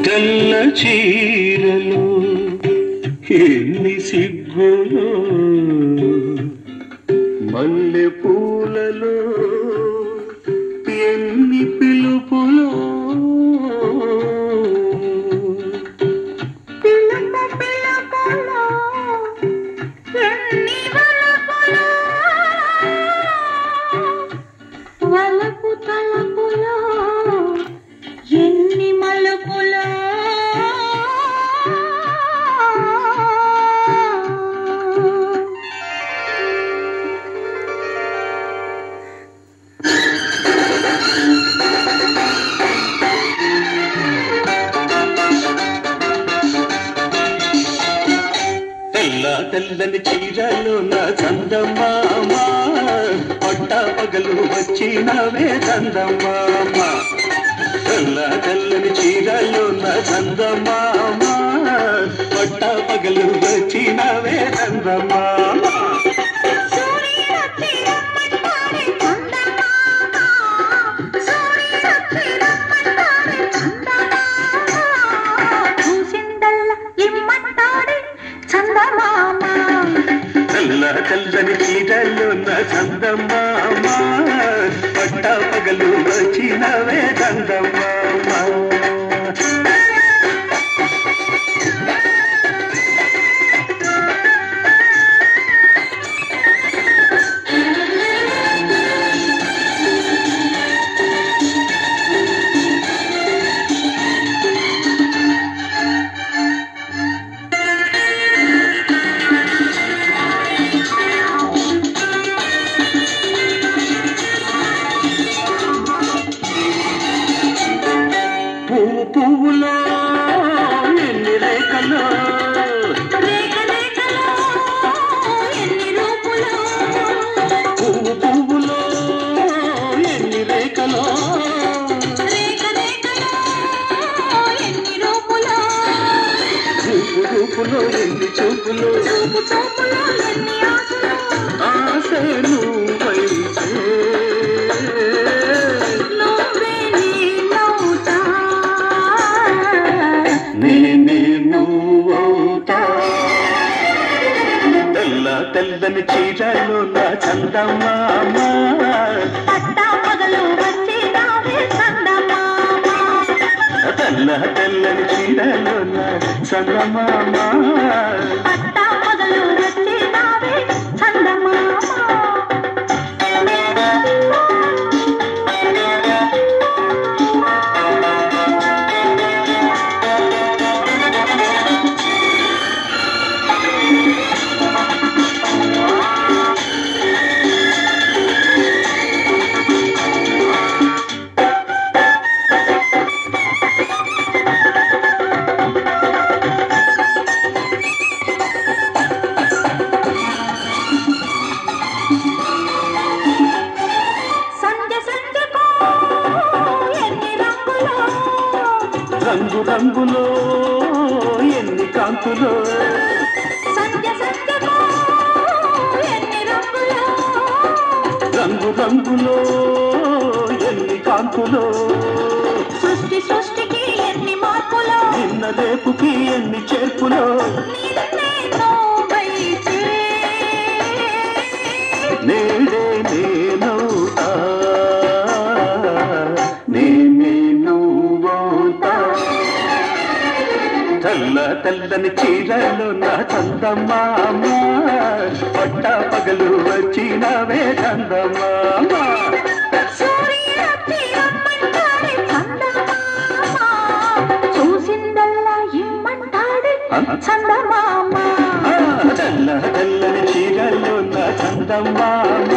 తెల్ల చీరలు ఎన్ని సిగ్గులు మల్లె పూలలో ఎన్ని పిలుపులు వలపు తలపులో ఎన్ని మలుపులో తెల్ల తెల్లని చీరలు నా చందమామ పట్ట పగలు వచ్చినవే చందమామ తెల్ల తెల్లని చీరలు నా చందమామ పట్ట పగలు వచ్చినవే చందమామ తెల్ల తెల్లని చీరలు నా చందమామ పట్ట పగలు వచ్చినవే చందమామ పువ్వులో ఎన్ని రేఖలు పువ్వులో ఎన్ని రేఖలు రూపులో ఎన్ని చూపులు ఆశను వైతే తెల్లని చీరలు నా చందమామ పట్టా పగలు వచ్చినావే చందమామ తెల్ల తెల్లని చీరలు నా చందమామ పట్టా పగలు వచ్చినావే చందమామ రంగు రంగులో ఎన్ని కాంతులో రంగు రంగులో ఎన్ని కాంతులో సృష్టికి ఎన్ని మార్పులో నిన్న రేపుకి ఎన్ని చేర్పులో నేడే నేనవుతా నేనే నువ్వవుతా తెల్ల తెల్లని చీరలు నా చందమామ పట్ట పగలు వచ్చినవే చందమామ చూసిందల్లా ఇమ్మంటాడే చందమామ తెల్ల తెల్లని చీరలు నా చందమామ